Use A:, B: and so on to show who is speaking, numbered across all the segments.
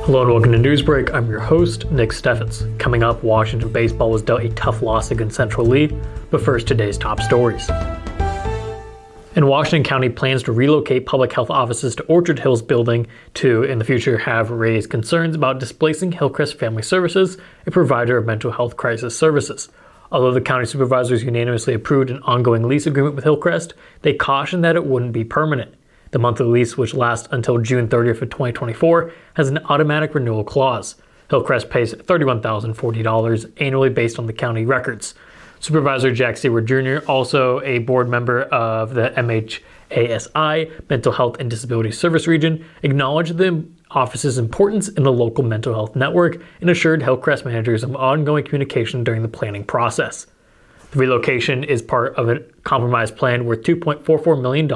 A: Hello and welcome to Newsbreak. I'm your host, Nick Steffens. Coming up, Washington baseball was dealt a tough loss against Central Lee, but first, today's top stories. And Washington County plans to relocate public health offices to Orchard Hills building to, in the future, have raised concerns about displacing Hillcrest Family Services, a provider of mental health crisis services. Although the county supervisors unanimously approved an ongoing lease agreement with Hillcrest, they cautioned that it wouldn't be permanent. The monthly lease, which lasts until June 30th of 2024, has an automatic renewal clause. Hillcrest pays $31,040 annually based on the county records. Supervisor Jack Seward Jr., also a board member of the MHASI, Mental Health and Disability Service Region, acknowledged the office's importance in the local mental health network and assured Hillcrest managers of ongoing communication during the planning process. The relocation is part of a compromise plan worth $2.44 million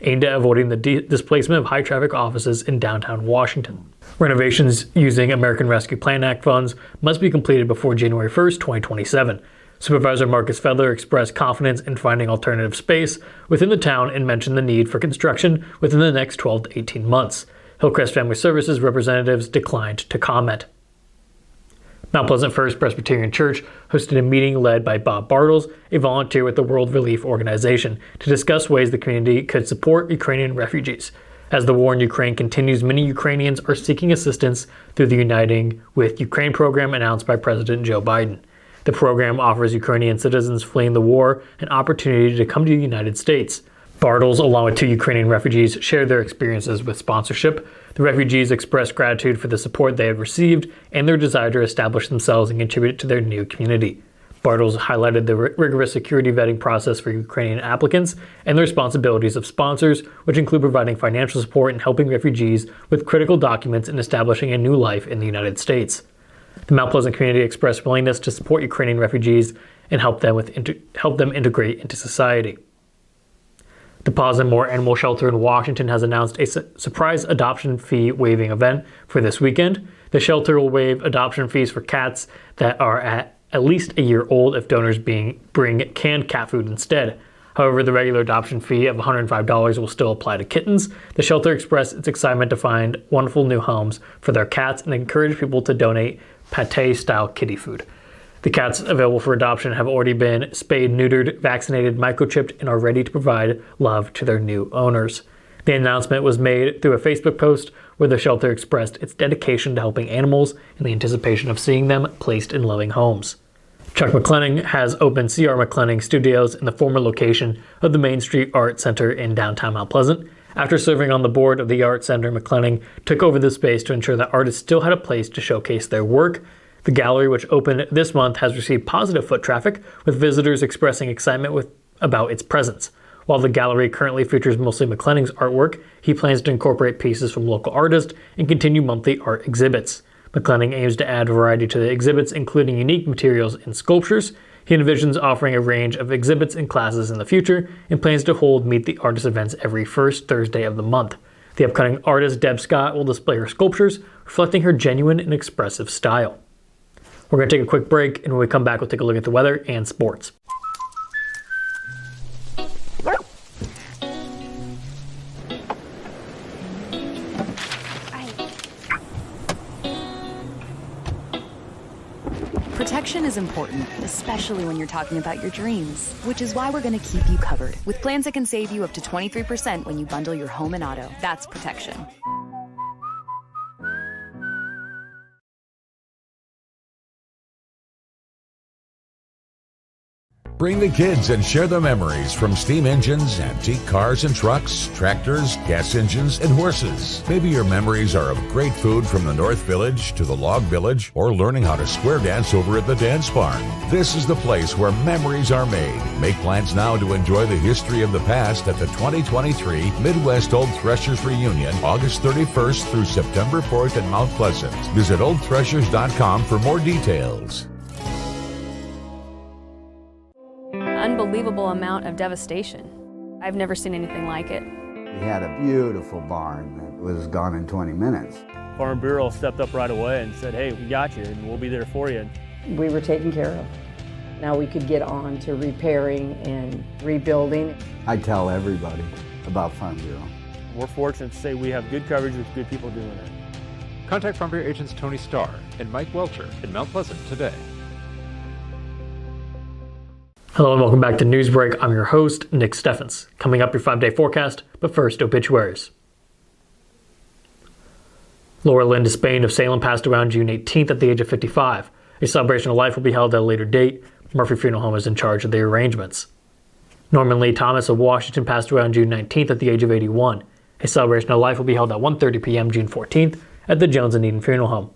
A: aimed at avoiding the displacement of high-traffic offices in downtown Washington. Renovations using American Rescue Plan Act funds must be completed before January 1st, 2027. Supervisor Marcus Fedler expressed confidence in finding alternative space within the town and mentioned the need for construction within the next 12 to 18 months. Hillcrest Family Services representatives declined to comment. Mount Pleasant First Presbyterian Church hosted a meeting led by Bob Bartles, a volunteer with the World Relief Organization, to discuss ways the community could support Ukrainian refugees. As the war in Ukraine continues, many Ukrainians are seeking assistance through the Uniting with Ukraine program announced by President Joe Biden. The program offers Ukrainian citizens fleeing the war an opportunity to come to the United States. Bartles, along with 2 Ukrainian refugees, shared their experiences with sponsorship. The refugees expressed gratitude for the support they had received and their desire to establish themselves and contribute to their new community. Bartles highlighted the rigorous security vetting process for Ukrainian applicants and the responsibilities of sponsors, which include providing financial support and helping refugees with critical documents and establishing a new life in the United States. The Mount Pleasant community expressed willingness to support Ukrainian refugees and help them integrate into society. The Paws and More Animal Shelter in Washington has announced a surprise adoption fee waiving event for this weekend. The shelter will waive adoption fees for cats that are at least a year old if donors bring canned cat food instead. However, the regular adoption fee of $105 will still apply to kittens. The shelter expressed its excitement to find wonderful new homes for their cats and encourage people to donate pate-style kitty food. The cats available for adoption have already been spayed, neutered, vaccinated, microchipped, and are ready to provide love to their new owners. The announcement was made through a Facebook post where the shelter expressed its dedication to helping animals in the anticipation of seeing them placed in loving homes. Chuck McClenning has opened C.R. McClenning Studios in the former location of the Main Street Art Center in downtown Mount Pleasant. After serving on the board of the Art Center, McClenning took over the space to ensure that artists still had a place to showcase their work. The gallery, which opened this month, has received positive foot traffic, with visitors expressing excitement about its presence. While the gallery currently features mostly McClenning's artwork, he plans to incorporate pieces from local artists and continue monthly art exhibits. McClenning aims to add variety to the exhibits, including unique materials and sculptures. He envisions offering a range of exhibits and classes in the future and plans to hold Meet the Artist events every first Thursday of the month. The upcoming artist, Deb Scott, will display her sculptures, reflecting her genuine and expressive style. We're going to take a quick break, and when we come back, we'll take a look at the weather and sports.
B: Protection is important, especially when you're talking about your dreams, which is why we're going to keep you covered with plans that can save you up to 23% when you bundle your home and auto. That's protection.
C: Bring the kids and share the memories from steam engines, antique cars and trucks, tractors, gas engines, and horses. Maybe your memories are of great food from the North Village to the Log Village, or learning how to square dance over at the Dance Barn. This is the place where memories are made. Make plans now to enjoy the history of the past at the 2023 Midwest Old Threshers Reunion, August 31st through September 4th in Mount Pleasant. Visit oldthreshers.com for more details.
D: Unbelievable amount of devastation. I've never seen anything like it.
E: We had a beautiful barn that was gone in 20 minutes.
F: Farm Bureau stepped up right away and said, hey, we got you and we'll be there for you.
G: We were taken care of. Now we could get on to repairing and rebuilding.
E: I tell everybody about Farm Bureau.
F: We're fortunate to say we have good coverage with good people doing it.
H: Contact Farm Bureau agents Tony Starr and Mike Welcher in Mount Pleasant today.
A: Hello and welcome back to Newsbreak. I'm your host, Nick Steffens. Coming up, your 5-day forecast, but first, obituaries. Laura Linda Spain of Salem passed away on June 18th at the age of 55. A celebration of life will be held at a later date. Murphy Funeral Home is in charge of the arrangements. Norman Lee Thomas of Washington passed away on June 19th at the age of 81. A celebration of life will be held at 1:30 p.m. June 14th at the Jones and Eden Funeral Home.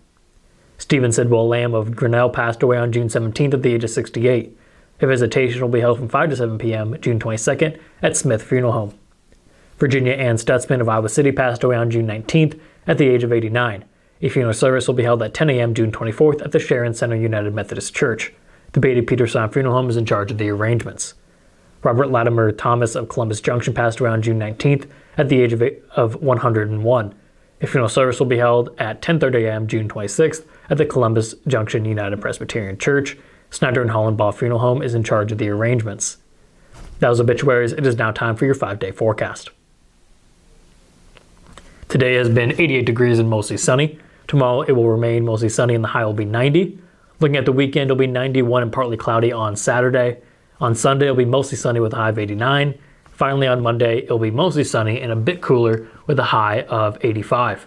A: Stephen Sidwell Lamb of Grinnell passed away on June 17th at the age of 68. A visitation will be held from 5 to 7 p.m. June 22nd at Smith Funeral Home. Virginia Ann Stutzman of Iowa City passed away on June 19th at the age of 89. A funeral service will be held at 10 a.m. June 24th at the Sharon Center United Methodist Church. The Beatty Peterson Funeral Home is in charge of the arrangements. Robert Latimer Thomas of Columbus Junction passed away on June 19th at the age of 101. A funeral service will be held at 10:30 a.m. June 26th at the Columbus Junction United Presbyterian Church. Snyder and Hollenbaugh Funeral Home is in charge of the arrangements. That was obituaries. It is now time for your 5-day forecast. Today has been 88 degrees and mostly sunny. Tomorrow it will remain mostly sunny and the high will be 90. Looking at the weekend, it'll be 91 and partly cloudy on Saturday. On Sunday, it'll be mostly sunny with a high of 89. Finally, on Monday, it'll be mostly sunny and a bit cooler with a high of 85.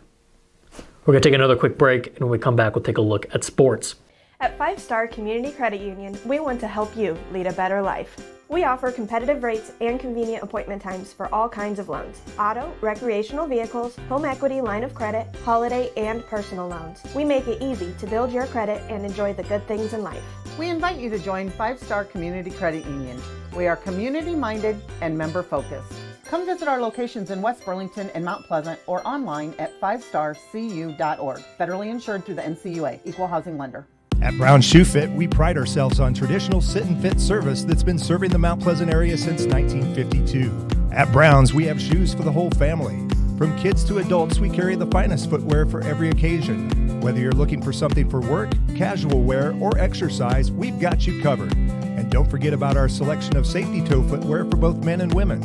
A: We're going to take another quick break, and when we come back, we'll take a look at sports.
I: At 5 Star Community Credit Union, we want to help you lead a better life. We offer competitive rates and convenient appointment times for all kinds of loans: auto, recreational vehicles, home equity, line of credit, holiday, and personal loans. We make it easy to build your credit and enjoy the good things in life.
J: We invite you to join 5 Star Community Credit Union. We are community-minded and member-focused. Come visit our locations in West Burlington and Mount Pleasant or online at 5starcu.org. Federally insured through the NCUA, Equal Housing Lender.
K: At Brown Shoe Fit, we pride ourselves on traditional sit and fit service that's been serving the Mount Pleasant area since 1952. At Brown's, we have shoes for the whole family. From kids to adults, we carry the finest footwear for every occasion. Whether you're looking for something for work, casual wear, or exercise, we've got you covered. And don't forget about our selection of safety toe footwear for both men and women.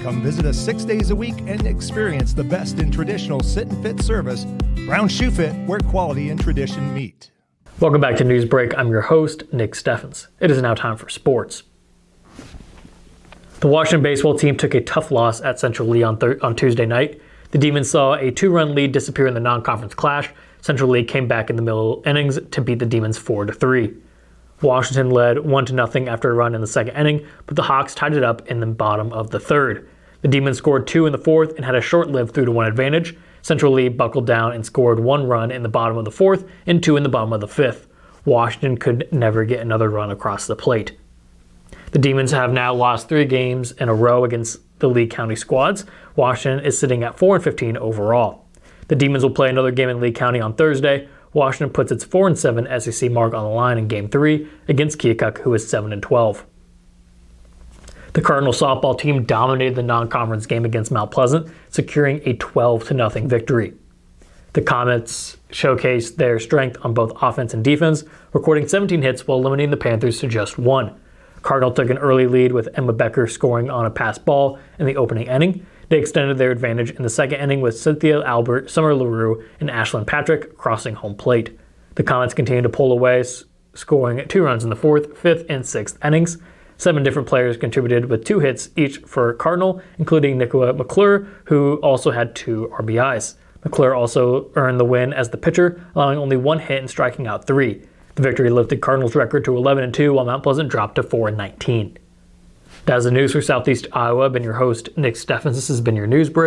K: Come visit us 6 days a week and experience the best in traditional sit and fit service. Brown Shoe Fit, where quality and tradition meet.
A: Welcome back to Newsbreak. I'm your host, Nick Steffens. It is now time for sports. The Washington baseball team took a tough loss at Central Lee on Tuesday night. The Demons saw a 2-run lead disappear in the non-conference clash. Central Lee came back in the middle innings to beat the Demons 4-3. Washington led 1-0 after a run in the second inning, but the Hawks tied it up in the bottom of the third. The Demons scored 2 in the fourth and had a short-lived 3-1 advantage. Central Lee buckled down and scored 1 run in the bottom of the fourth and 2 in the bottom of the fifth. Washington could never get another run across the plate. The Demons have now lost 3 games in a row against the Lee County squads. Washington is sitting at 4-15 overall. The Demons will play another game in Lee County on Thursday. Washington puts its 4-7 SEC mark on the line in Game 3 against Keokuk, who is 7-12. The Cardinal softball team dominated the non-conference game against Mount Pleasant, securing a 12-0 victory. The Comets showcased their strength on both offense and defense, recording 17 hits while limiting the Panthers to just 1. Cardinal took an early lead with Emma Becker scoring on a pass ball in the opening inning. They extended their advantage in the second inning with Cynthia Albert, Summer LaRue, and Ashlyn Patrick crossing home plate. The Comets continued to pull away, scoring 2 runs in the 4th, 5th, and 6th innings. 7 different players contributed with 2 hits each for Cardinal, including Nicola McClure, who also had 2 RBIs. McClure also earned the win as the pitcher, allowing only 1 hit and striking out 3. The victory lifted Cardinals' record to 11-2, while Mount Pleasant dropped to 4-19. That is the news for Southeast Iowa. I've been your host, Nick Steffens. This has been your News Break.